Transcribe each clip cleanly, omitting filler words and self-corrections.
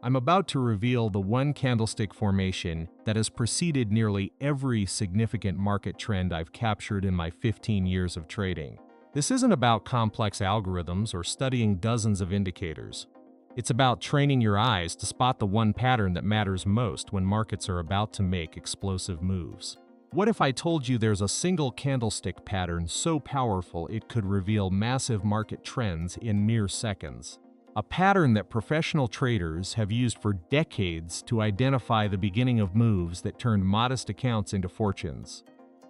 I'm about to reveal the one candlestick formation that has preceded nearly every significant market trend I've captured in my 15 years of trading. This isn't about complex algorithms or studying dozens of indicators. It's about training your eyes to spot the one pattern that matters most when markets are about to make explosive moves. What if I told you there's a single candlestick pattern so powerful it could reveal massive market trends in mere seconds? A pattern that professional traders have used for decades to identify the beginning of moves that turned modest accounts into fortunes.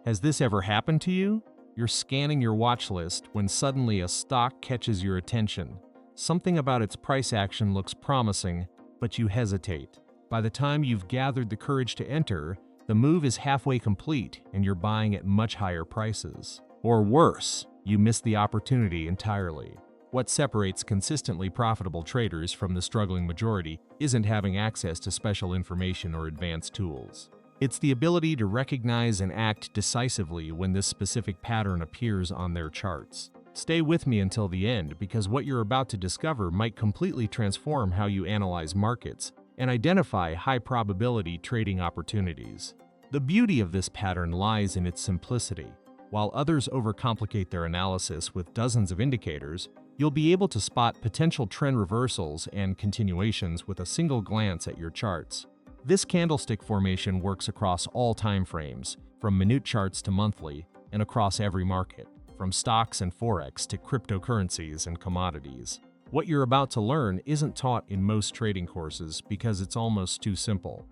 Has this ever happened to you? You're scanning your watch list when suddenly a stock catches your attention. Something about its price action looks promising, but you hesitate. By the time you've gathered the courage to enter, the move is halfway complete and you're buying at much higher prices. Or worse, you miss the opportunity entirely. What separates consistently profitable traders from the struggling majority isn't having access to special information or advanced tools. It's the ability to recognize and act decisively when this specific pattern appears on their charts. Stay with me until the end because what you're about to discover might completely transform how you analyze markets and identify high-probability trading opportunities. The beauty of this pattern lies in its simplicity. While others overcomplicate their analysis with dozens of indicators, you'll be able to spot potential trend reversals and continuations with a single glance at your charts. This candlestick formation works across all time frames, from minute charts to monthly, and across every market, from stocks and forex to cryptocurrencies and commodities. What you're about to learn isn't taught in most trading courses because it's almost too simple.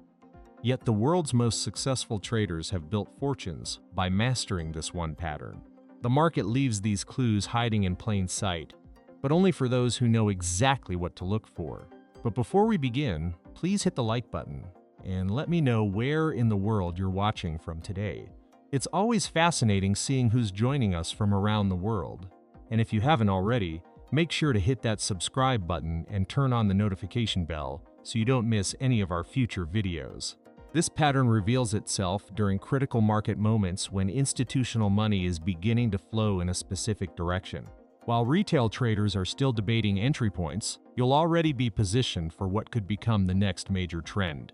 Yet the world's most successful traders have built fortunes by mastering this one pattern. The market leaves these clues hiding in plain sight, but only for those who know exactly what to look for. But before we begin, please hit the like button and let me know where in the world you're watching from today. It's always fascinating seeing who's joining us from around the world. And if you haven't already, make sure to hit that subscribe button and turn on the notification bell so you don't miss any of our future videos. This pattern reveals itself during critical market moments when institutional money is beginning to flow in a specific direction. While retail traders are still debating entry points, you'll already be positioned for what could become the next major trend.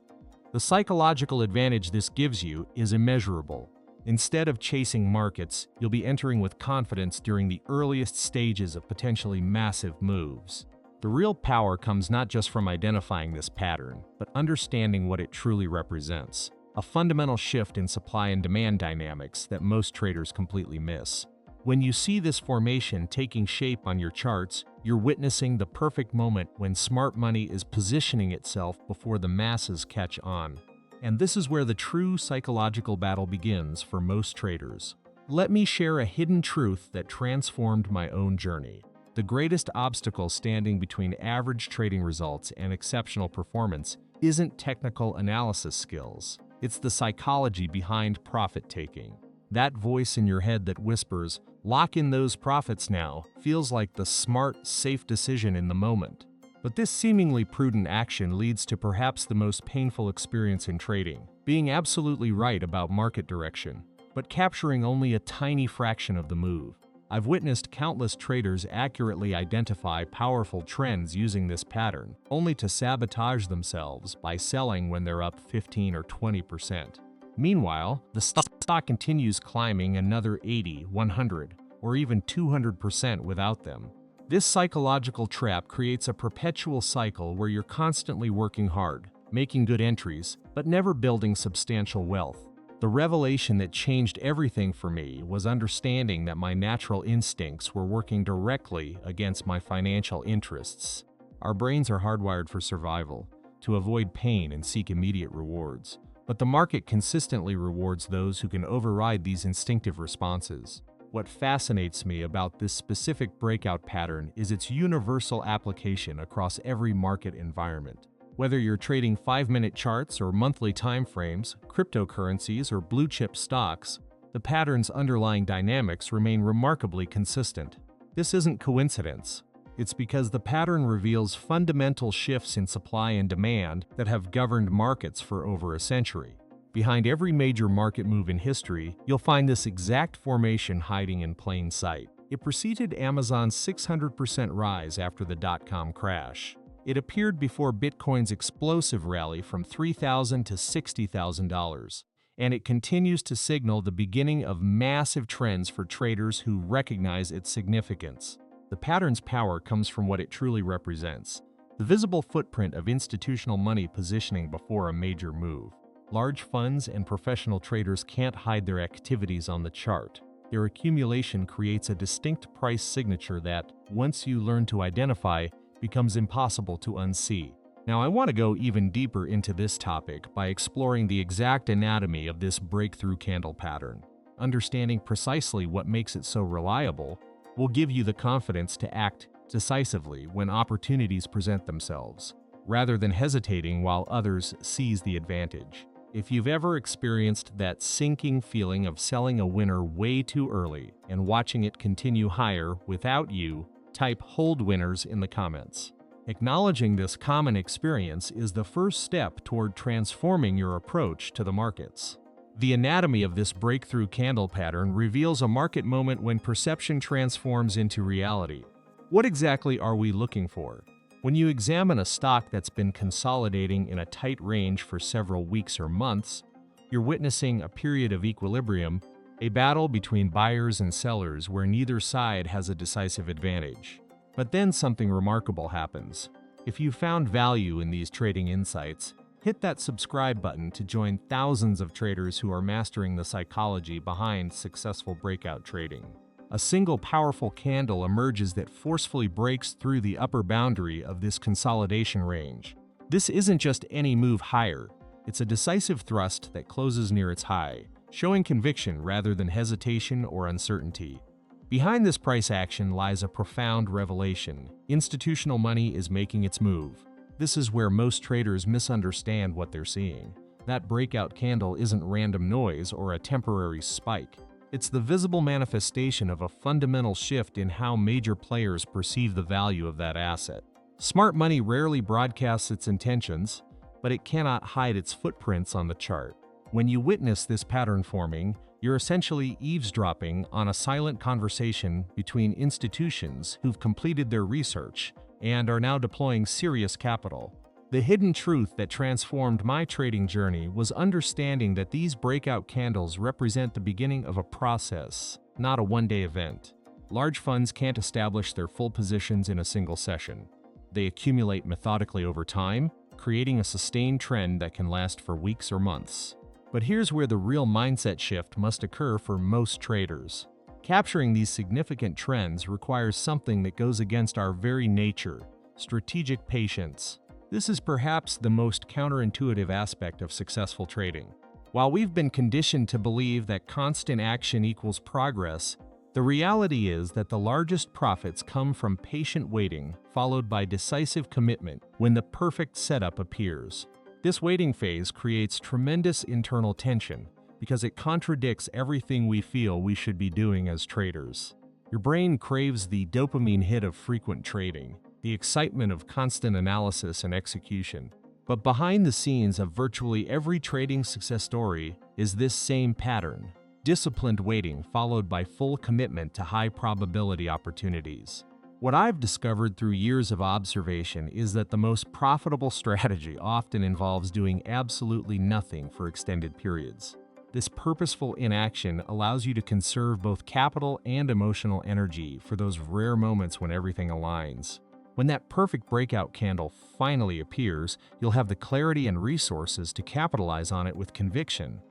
The psychological advantage this gives you is immeasurable. Instead of chasing markets, you'll be entering with confidence during the earliest stages of potentially massive moves. The real power comes not just from identifying this pattern, but understanding what it truly represents, a fundamental shift in supply and demand dynamics that most traders completely miss. When you see this formation taking shape on your charts, you're witnessing the perfect moment when smart money is positioning itself before the masses catch on. And this is where the true psychological battle begins for most traders. Let me share a hidden truth that transformed my own journey. The greatest obstacle standing between average trading results and exceptional performance isn't technical analysis skills. It's the psychology behind profit-taking. That voice in your head that whispers, "Lock in those profits now," feels like the smart, safe decision in the moment. But this seemingly prudent action leads to perhaps the most painful experience in trading, being absolutely right about market direction, but capturing only a tiny fraction of the move. I've witnessed countless traders accurately identify powerful trends using this pattern, only to sabotage themselves by selling when they're up 15 or 20%. Meanwhile, the stock continues climbing another 80, 100, or even 200% without them. This psychological trap creates a perpetual cycle where you're constantly working hard, making good entries, but never building substantial wealth. The revelation that changed everything for me was understanding that my natural instincts were working directly against my financial interests. Our brains are hardwired for survival, to avoid pain and seek immediate rewards. But the market consistently rewards those who can override these instinctive responses. What fascinates me about this specific breakout pattern is its universal application across every market environment. Whether you're trading 5-minute charts or monthly time frames, cryptocurrencies or blue-chip stocks, the pattern's underlying dynamics remain remarkably consistent. This isn't coincidence. It's because the pattern reveals fundamental shifts in supply and demand that have governed markets for over a century. Behind every major market move in history, you'll find this exact formation hiding in plain sight. It preceded Amazon's 600% rise after the dot-com crash. It appeared before Bitcoin's explosive rally from $3,000 to $60,000, and it continues to signal the beginning of massive trends for traders who recognize its significance. The pattern's power comes from what it truly represents: the visible footprint of institutional money positioning before a major move. Large funds and professional traders can't hide their activities on the chart. Their accumulation creates a distinct price signature that, once you learn to identify, becomes impossible to unsee. Now, I want to go even deeper into this topic by exploring the exact anatomy of this breakthrough candle pattern. Understanding precisely what makes it so reliable will give you the confidence to act decisively when opportunities present themselves, rather than hesitating while others seize the advantage. If you've ever experienced that sinking feeling of selling a winner way too early and watching it continue higher without you, type "hold winners" in the comments. Acknowledging this common experience is the first step toward transforming your approach to the markets. The anatomy of this breakthrough candle pattern reveals a market moment when perception transforms into reality. What exactly are we looking for? When you examine a stock that's been consolidating in a tight range for several weeks or months, you're witnessing a period of equilibrium, a battle between buyers and sellers where neither side has a decisive advantage. But then something remarkable happens. If you found value in these trading insights, hit that subscribe button to join thousands of traders who are mastering the psychology behind successful breakout trading. A single powerful candle emerges that forcefully breaks through the upper boundary of this consolidation range. This isn't just any move higher, it's a decisive thrust that closes near its high, showing conviction rather than hesitation or uncertainty. Behind this price action lies a profound revelation. Institutional money is making its move. This is where most traders misunderstand what they're seeing. That breakout candle isn't random noise or a temporary spike. It's the visible manifestation of a fundamental shift in how major players perceive the value of that asset. Smart money rarely broadcasts its intentions, but it cannot hide its footprints on the chart. When you witness this pattern forming, you're essentially eavesdropping on a silent conversation between institutions who've completed their research and are now deploying serious capital. The hidden truth that transformed my trading journey was understanding that these breakout candles represent the beginning of a process, not a one-day event. Large funds can't establish their full positions in a single session. They accumulate methodically over time, creating a sustained trend that can last for weeks or months. But here's where the real mindset shift must occur for most traders. Capturing these significant trends requires something that goes against our very nature: strategic patience. This is perhaps the most counterintuitive aspect of successful trading. While we've been conditioned to believe that constant action equals progress, the reality is that the largest profits come from patient waiting, followed by decisive commitment when the perfect setup appears. This waiting phase creates tremendous internal tension because it contradicts everything we feel we should be doing as traders. Your brain craves the dopamine hit of frequent trading, the excitement of constant analysis and execution. But behind the scenes of virtually every trading success story is this same pattern: disciplined waiting followed by full commitment to high probability opportunities. What I've discovered through years of observation is that the most profitable strategy often involves doing absolutely nothing for extended periods. This purposeful inaction allows you to conserve both capital and emotional energy for those rare moments when everything aligns. When that perfect breakout candle finally appears, you'll have the clarity and resources to capitalize on it with conviction.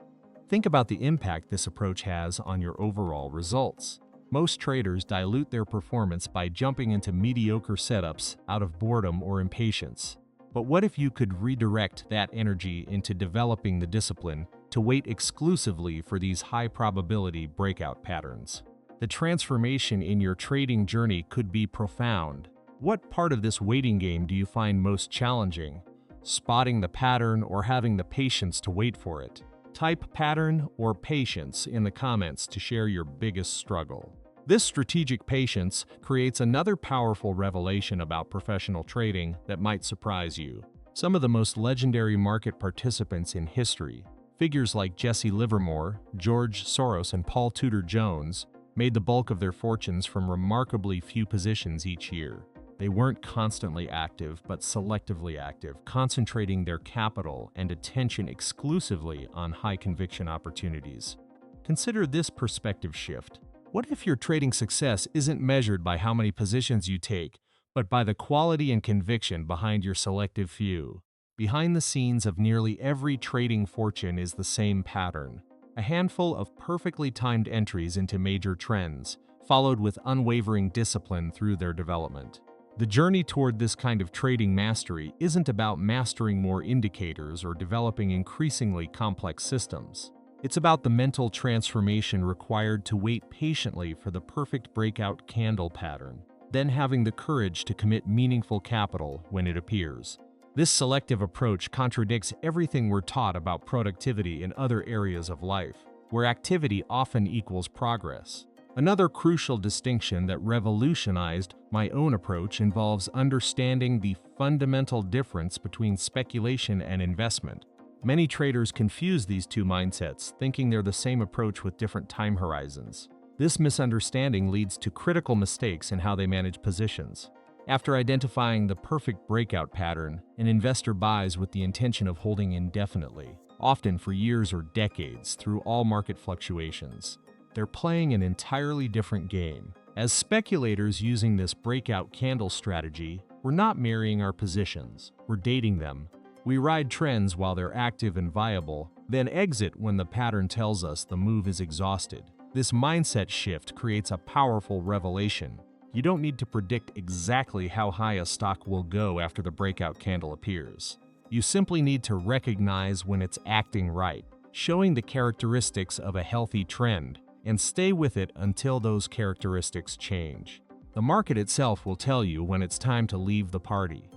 Think about the impact this approach has on your overall results. Most traders dilute their performance by jumping into mediocre setups out of boredom or impatience. But what if you could redirect that energy into developing the discipline to wait exclusively for these high-probability breakout patterns? The transformation in your trading journey could be profound. What part of this waiting game do you find most challenging? Spotting the pattern or having the patience to wait for it? Type "pattern" or "patience" in the comments to share your biggest struggle. This strategic patience creates another powerful revelation about professional trading that might surprise you. Some of the most legendary market participants in history, figures like Jesse Livermore, George Soros, and Paul Tudor Jones, made the bulk of their fortunes from remarkably few positions each year. They weren't constantly active, but selectively active, concentrating their capital and attention exclusively on high-conviction opportunities. Consider this perspective shift. What if your trading success isn't measured by how many positions you take, but by the quality and conviction behind your selective few? Behind the scenes of nearly every trading fortune is the same pattern: a handful of perfectly timed entries into major trends, followed with unwavering discipline through their development. The journey toward this kind of trading mastery isn't about mastering more indicators or developing increasingly complex systems. It's about the mental transformation required to wait patiently for the perfect breakout candle pattern, then having the courage to commit meaningful capital when it appears. This selective approach contradicts everything we're taught about productivity in other areas of life, where activity often equals progress. Another crucial distinction that revolutionized my own approach involves understanding the fundamental difference between speculation and investment. Many traders confuse these two mindsets, thinking they're the same approach with different time horizons. This misunderstanding leads to critical mistakes in how they manage positions. After identifying the perfect breakout pattern, an investor buys with the intention of holding indefinitely, often for years or decades, through all market fluctuations. They're playing an entirely different game. As speculators using this breakout candle strategy, we're not marrying our positions, we're dating them. We ride trends while they're active and viable, then exit when the pattern tells us the move is exhausted. This mindset shift creates a powerful revelation. You don't need to predict exactly how high a stock will go after the breakout candle appears. You simply need to recognize when it's acting right, showing the characteristics of a healthy trend, and stay with it until those characteristics change. The market itself will tell you when it's time to leave the party.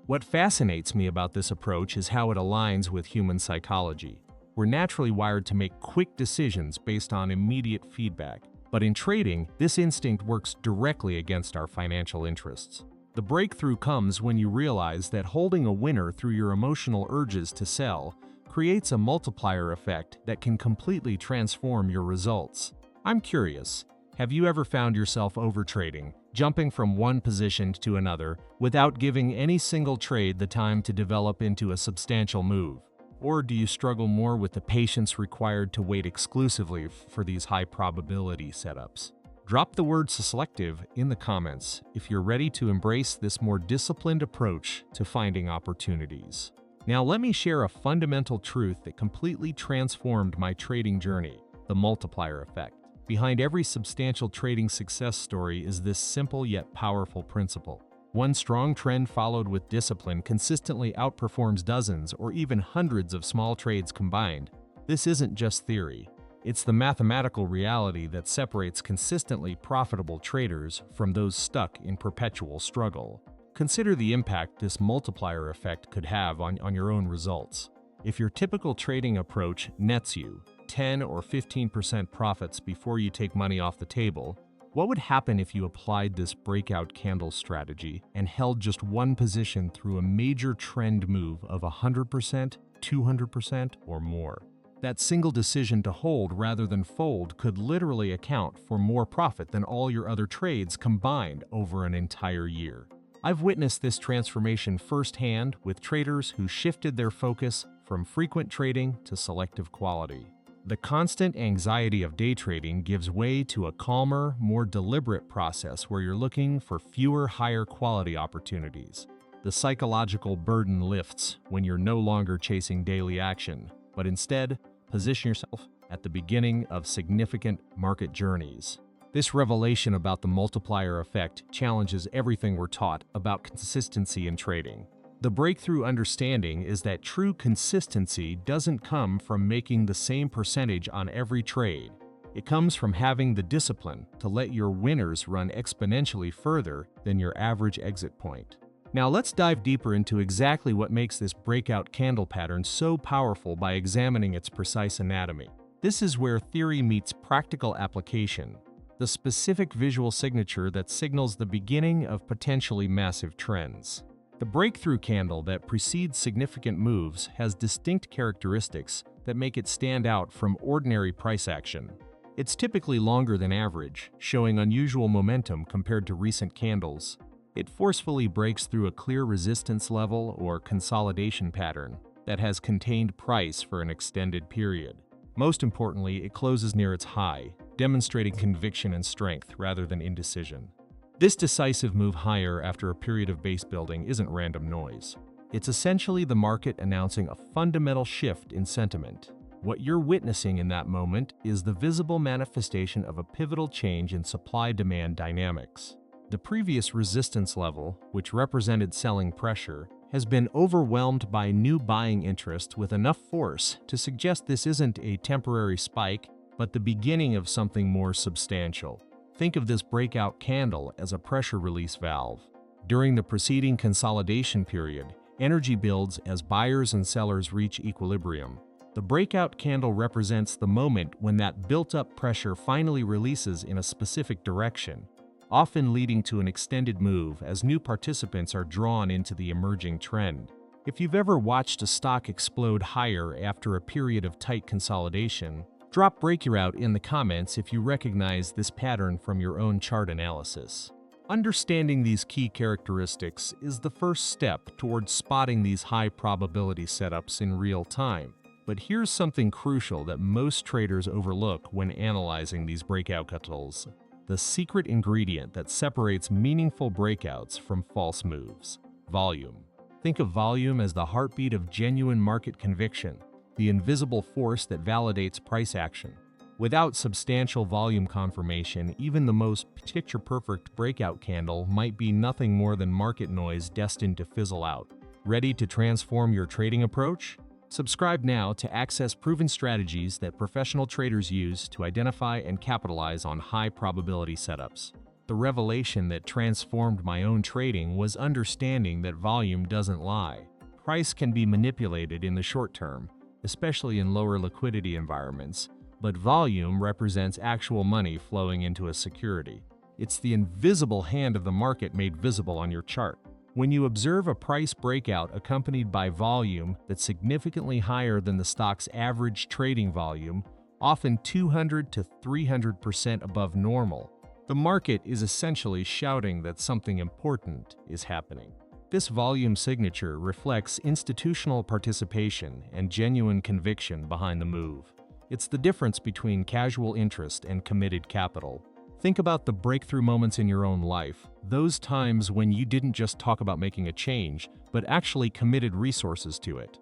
What fascinates me about this approach is how it aligns with human psychology. We're naturally wired to make quick decisions based on immediate feedback, but in trading, this instinct works directly against our financial interests. The breakthrough comes when you realize that holding a winner through your emotional urges to sell creates a multiplier effect that can completely transform your results. I'm curious, have you ever found yourself overtrading, jumping from one position to another without giving any single trade the time to develop into a substantial move? Or do you struggle more with the patience required to wait exclusively for these high-probability setups? Drop the word selective in the comments if you're ready to embrace this more disciplined approach to finding opportunities. Now let me share a fundamental truth that completely transformed my trading journey: the multiplier effect. Behind every substantial trading success story is this simple yet powerful principle. One strong trend followed with discipline consistently outperforms dozens or even hundreds of small trades combined. This isn't just theory. It's the mathematical reality that separates consistently profitable traders from those stuck in perpetual struggle. Consider the impact this multiplier effect could have on your own results. If your typical trading approach nets you 10 or 15% profits before you take money off the table, what would happen if you applied this breakout candle strategy and held just one position through a major trend move of 100%, 200%, or more? That single decision to hold rather than fold could literally account for more profit than all your other trades combined over an entire year. I've witnessed this transformation firsthand with traders who shifted their focus from frequent trading to selective quality. The constant anxiety of day trading gives way to a calmer, more deliberate process where you're looking for fewer, higher quality opportunities. The psychological burden lifts when you're no longer chasing daily action, but instead position yourself at the beginning of significant market journeys. This revelation about the multiplier effect challenges everything we're taught about consistency in trading. The breakthrough understanding is that true consistency doesn't come from making the same percentage on every trade. It comes from having the discipline to let your winners run exponentially further than your average exit point. Now let's dive deeper into exactly what makes this breakout candle pattern so powerful by examining its precise anatomy. This is where theory meets practical application, the specific visual signature that signals the beginning of potentially massive trends. The breakthrough candle that precedes significant moves has distinct characteristics that make it stand out from ordinary price action. It's typically longer than average, showing unusual momentum compared to recent candles. It forcefully breaks through a clear resistance level or consolidation pattern that has contained price for an extended period. Most importantly, it closes near its high, demonstrating conviction and strength rather than indecision. This decisive move higher after a period of base building isn't random noise. It's essentially the market announcing a fundamental shift in sentiment. What you're witnessing in that moment is the visible manifestation of a pivotal change in supply-demand dynamics. The previous resistance level, which represented selling pressure, has been overwhelmed by new buying interest with enough force to suggest this isn't a temporary spike, but the beginning of something more substantial. Think of this breakout candle as a pressure release valve. During the preceding consolidation period, energy builds as buyers and sellers reach equilibrium. The breakout candle represents the moment when that built-up pressure finally releases in a specific direction, often leading to an extended move as new participants are drawn into the emerging trend. If you've ever watched a stock explode higher after a period of tight consolidation, drop breakout in the comments if you recognize this pattern from your own chart analysis. Understanding these key characteristics is the first step towards spotting these high-probability setups in real time. But here's something crucial that most traders overlook when analyzing these breakout candles: the secret ingredient that separates meaningful breakouts from false moves: volume. Think of volume as the heartbeat of genuine market conviction, the invisible force that validates price action. Without substantial volume confirmation, even the most picture-perfect breakout candle might be nothing more than market noise destined to fizzle out. Ready to transform your trading approach? Subscribe now to access proven strategies that professional traders use to identify and capitalize on high-probability setups. The revelation that transformed my own trading was understanding that volume doesn't lie. Price can be manipulated in the short term, especially in lower liquidity environments, but volume represents actual money flowing into a security. It's the invisible hand of the market made visible on your chart. When you observe a price breakout accompanied by volume that's significantly higher than the stock's average trading volume, often 200 to 300% above normal, the market is essentially shouting that something important is happening. This volume signature reflects institutional participation and genuine conviction behind the move. It's the difference between casual interest and committed capital. Think about the breakthrough moments in your own life, those times when you didn't just talk about making a change, but actually committed resources to it.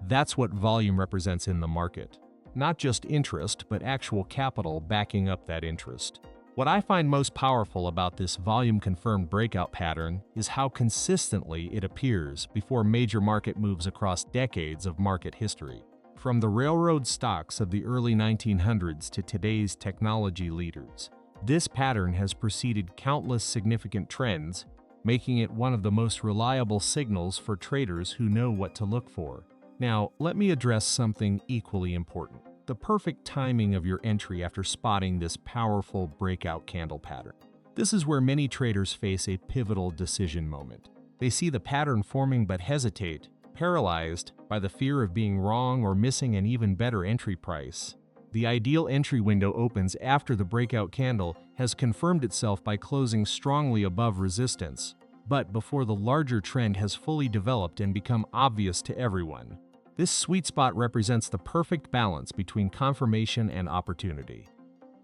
That's what volume represents in the market. Not just interest, but actual capital backing up that interest. What I find most powerful about this volume-confirmed breakout pattern is how consistently it appears before major market moves across decades of market history. From the railroad stocks of the early 1900s to today's technology leaders, this pattern has preceded countless significant trends, making it one of the most reliable signals for traders who know what to look for. Now, let me address something equally important: the perfect timing of your entry after spotting this powerful breakout candle pattern. This is where many traders face a pivotal decision moment. They see the pattern forming but hesitate, paralyzed by the fear of being wrong or missing an even better entry price. The ideal entry window opens after the breakout candle has confirmed itself by closing strongly above resistance, but before the larger trend has fully developed and become obvious to everyone. This sweet spot represents the perfect balance between confirmation and opportunity.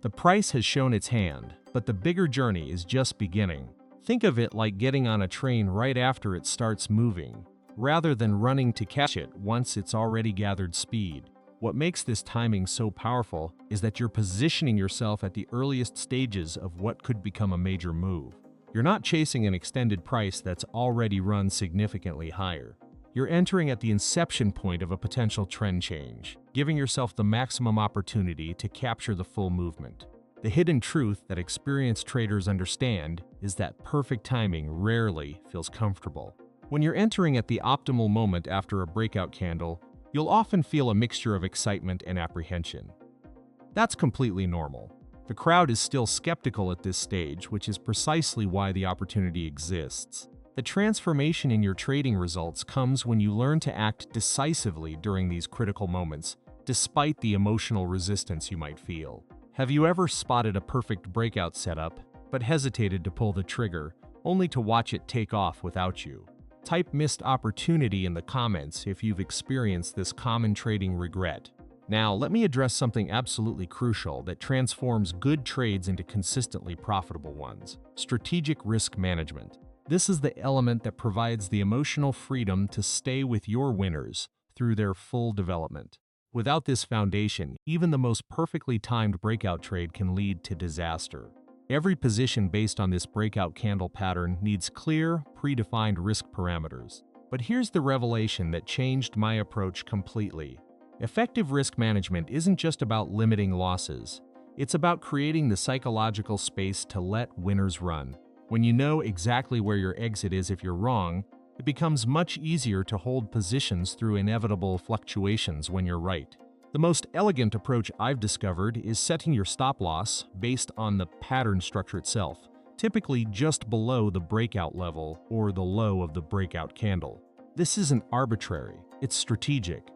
The price has shown its hand, but the bigger journey is just beginning. Think of it like getting on a train right after it starts moving, rather than running to catch it once it's already gathered speed. What makes this timing so powerful is that you're positioning yourself at the earliest stages of what could become a major move. You're not chasing an extended price that's already run significantly higher. You're entering at the inception point of a potential trend change, giving yourself the maximum opportunity to capture the full movement. The hidden truth that experienced traders understand is that perfect timing rarely feels comfortable. When you're entering at the optimal moment after a breakout candle, you'll often feel a mixture of excitement and apprehension. That's completely normal. The crowd is still skeptical at this stage, which is precisely why the opportunity exists. The transformation in your trading results comes when you learn to act decisively during these critical moments, despite the emotional resistance you might feel. Have you ever spotted a perfect breakout setup, but hesitated to pull the trigger, only to watch it take off without you. Type missed opportunity in the comments if you've experienced this common trading regret. Now, let me address something absolutely crucial that transforms good trades into consistently profitable ones: strategic risk management. This is the element that provides the emotional freedom to stay with your winners through their full development. Without this foundation, even the most perfectly timed breakout trade can lead to disaster. Every position based on this breakout candle pattern needs clear, predefined risk parameters. But here's the revelation that changed my approach completely. Effective risk management isn't just about limiting losses. It's about creating the psychological space to let winners run. When you know exactly where your exit is if you're wrong, it becomes much easier to hold positions through inevitable fluctuations when you're right. The most elegant approach I've discovered is setting your stop loss based on the pattern structure itself, typically just below the breakout level or the low of the breakout candle. This isn't arbitrary, it's strategic.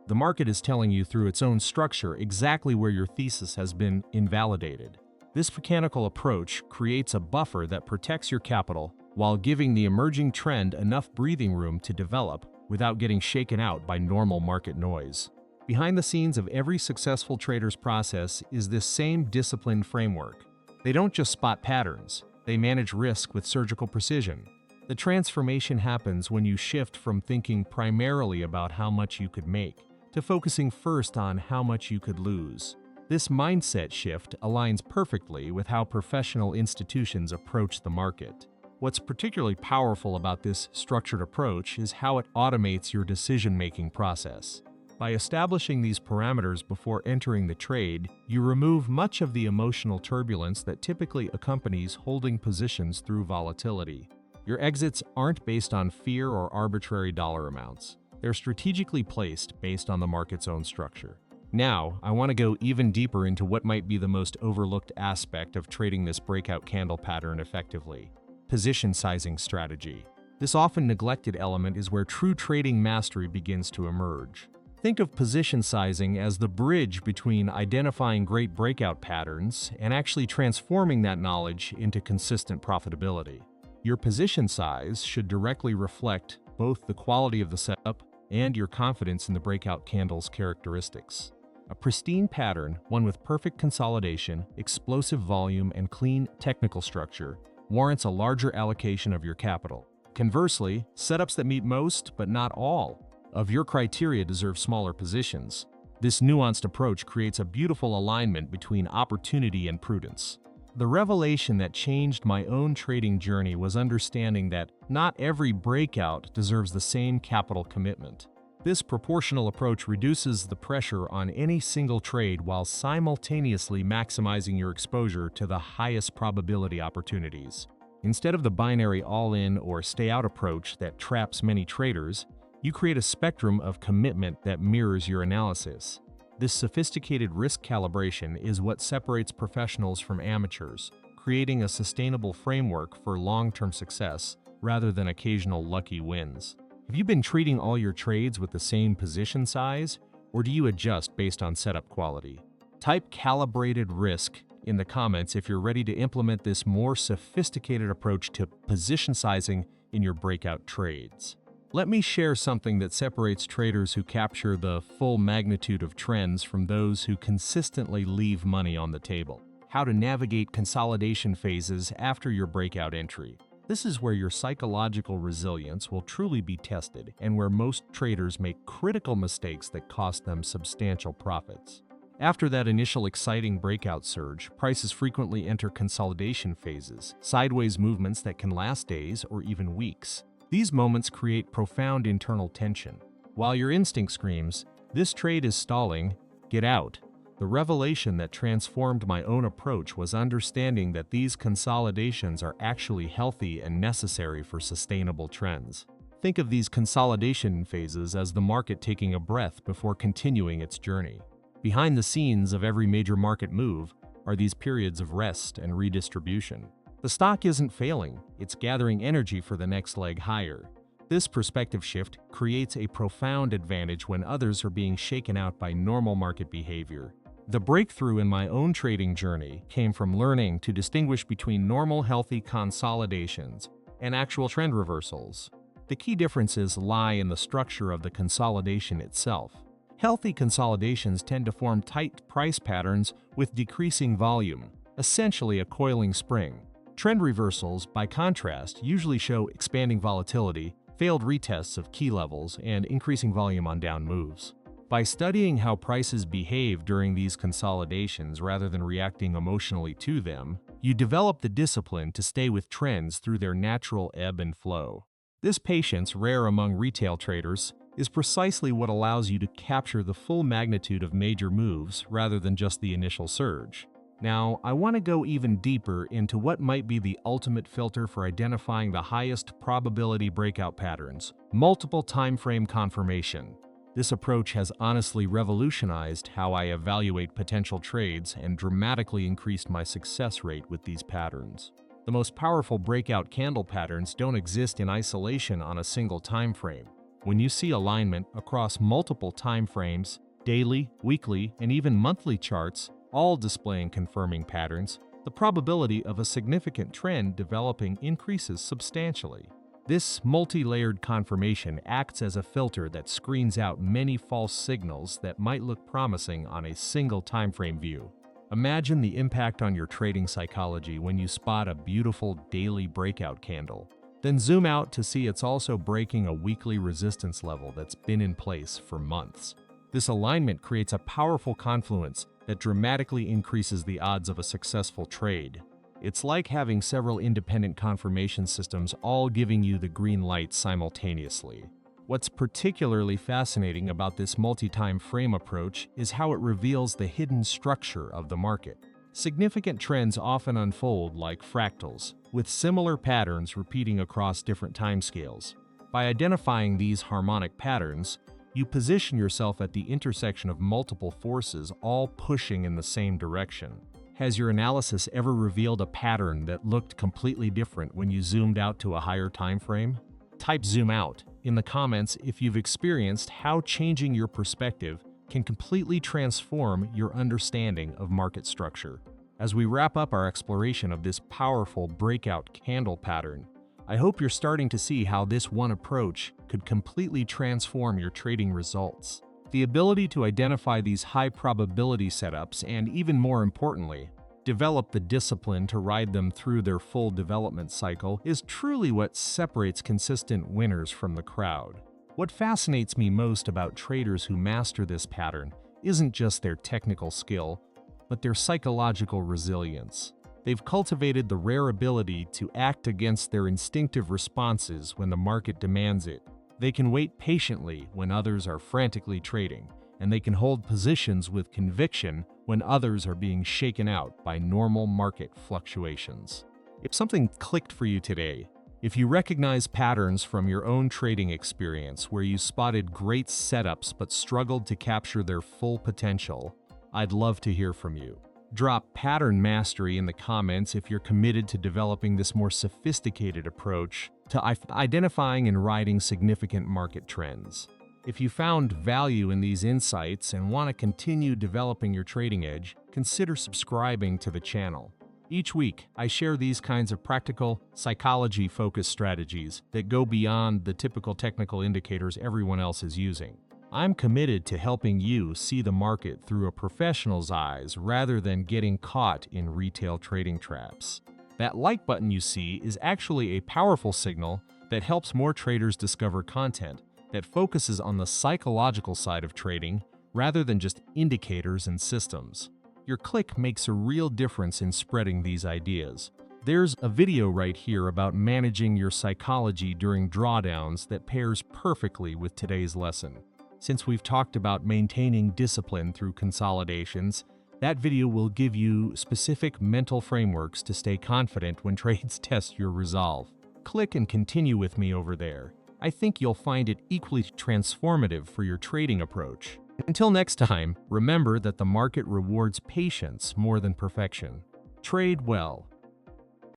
The market is telling you through its own structure exactly where your thesis has been invalidated. This mechanical approach creates a buffer that protects your capital while giving the emerging trend enough breathing room to develop without getting shaken out by normal market noise. Behind the scenes of every successful trader's process is this same disciplined framework. They don't just spot patterns, they manage risk with surgical precision. The transformation happens when you shift from thinking primarily about how much you could make to focusing first on how much you could lose. This mindset shift aligns perfectly with how professional institutions approach the market. What's particularly powerful about this structured approach is how it automates your decision-making process. By establishing these parameters before entering the trade, you remove much of the emotional turbulence that typically accompanies holding positions through volatility. Your exits aren't based on fear or arbitrary dollar amounts. They're strategically placed based on the market's own structure. Now, I want to go even deeper into what might be the most overlooked aspect of trading this breakout candle pattern effectively: position sizing strategy. This often neglected element is where true trading mastery begins to emerge. Think of position sizing as the bridge between identifying great breakout patterns and actually transforming that knowledge into consistent profitability. Your position size should directly reflect both the quality of the setup and your confidence in the breakout candle's characteristics. A pristine pattern, one with perfect consolidation, explosive volume, and clean technical structure, warrants a larger allocation of your capital. Conversely, setups that meet most, but not all, of your criteria deserve smaller positions. This nuanced approach creates a beautiful alignment between opportunity and prudence. The revelation that changed my own trading journey was understanding that not every breakout deserves the same capital commitment. This proportional approach reduces the pressure on any single trade while simultaneously maximizing your exposure to the highest probability opportunities. Instead of the binary all-in or stay-out approach that traps many traders, you create a spectrum of commitment that mirrors your analysis. This sophisticated risk calibration is what separates professionals from amateurs, creating a sustainable framework for long-term success rather than occasional lucky wins. Have you been treating all your trades with the same position size, or do you adjust based on setup quality? Type calibrated risk in the comments if you're ready to implement this more sophisticated approach to position sizing in your breakout trades. Let me share something that separates traders who capture the full magnitude of trends from those who consistently leave money on the table. How to navigate consolidation phases after your breakout entry. This is where your psychological resilience will truly be tested and where most traders make critical mistakes that cost them substantial profits. After that initial exciting breakout surge, prices frequently enter consolidation phases, sideways movements that can last days or even weeks. These moments create profound internal tension. While your instinct screams, "This trade is stalling, get out," the revelation that transformed my own approach was understanding that these consolidations are actually healthy and necessary for sustainable trends. Think of these consolidation phases as the market taking a breath before continuing its journey. Behind the scenes of every major market move are these periods of rest and redistribution. The stock isn't failing, it's gathering energy for the next leg higher. This perspective shift creates a profound advantage when others are being shaken out by normal market behavior. The breakthrough in my own trading journey came from learning to distinguish between normal, healthy consolidations and actual trend reversals. The key differences lie in the structure of the consolidation itself. Healthy consolidations tend to form tight price patterns with decreasing volume, essentially a coiling spring. Trend reversals, by contrast, usually show expanding volatility, failed retests of key levels, and increasing volume on down moves. By studying how prices behave during these consolidations rather than reacting emotionally to them, you develop the discipline to stay with trends through their natural ebb and flow. This patience, rare among retail traders, is precisely what allows you to capture the full magnitude of major moves rather than just the initial surge. Now, I want to go even deeper into what might be the ultimate filter for identifying the highest probability breakout patterns: multiple time frame confirmation. This approach has honestly revolutionized how I evaluate potential trades and dramatically increased my success rate with these patterns. The most powerful breakout candle patterns don't exist in isolation on a single time frame. When you see alignment across multiple time frames, daily, weekly, and even monthly charts, all displaying confirming patterns, the probability of a significant trend developing increases substantially. This multi-layered confirmation acts as a filter that screens out many false signals that might look promising on a single time frame view. Imagine the impact on your trading psychology when you spot a beautiful daily breakout candle. Then zoom out to see it's also breaking a weekly resistance level that's been in place for months. This alignment creates a powerful confluence that dramatically increases the odds of a successful trade. It's like having several independent confirmation systems all giving you the green light simultaneously. What's particularly fascinating about this multi-time frame approach is how it reveals the hidden structure of the market. Significant trends often unfold like fractals, with similar patterns repeating across different timescales. By identifying these harmonic patterns, you position yourself at the intersection of multiple forces all pushing in the same direction. Has your analysis ever revealed a pattern that looked completely different when you zoomed out to a higher time frame? Type "zoom out" in the comments if you've experienced how changing your perspective can completely transform your understanding of market structure. As we wrap up our exploration of this powerful breakout candle pattern, I hope you're starting to see how this one approach could completely transform your trading results. The ability to identify these high probability setups and, even more importantly, develop the discipline to ride them through their full development cycle is truly what separates consistent winners from the crowd. What fascinates me most about traders who master this pattern isn't just their technical skill, but their psychological resilience. They've cultivated the rare ability to act against their instinctive responses when the market demands it. They can wait patiently when others are frantically trading, and they can hold positions with conviction when others are being shaken out by normal market fluctuations. If something clicked for you today, if you recognize patterns from your own trading experience where you spotted great setups but struggled to capture their full potential, I'd love to hear from you. Drop pattern mastery in the comments if you're committed to developing this more sophisticated approach to identifying and riding significant market trends. If you found value in these insights and want to continue developing your trading edge, consider subscribing to the channel. Each week, I share these kinds of practical, psychology-focused strategies that go beyond the typical technical indicators everyone else is using. I'm committed to helping you see the market through a professional's eyes rather than getting caught in retail trading traps. That like button you see is actually a powerful signal that helps more traders discover content that focuses on the psychological side of trading rather than just indicators and systems. Your click makes a real difference in spreading these ideas. There's a video right here about managing your psychology during drawdowns that pairs perfectly with today's lesson. Since we've talked about maintaining discipline through consolidations, that video will give you specific mental frameworks to stay confident when trades test your resolve. Click and continue with me over there. I think you'll find it equally transformative for your trading approach. Until next time, remember that the market rewards patience more than perfection. Trade well,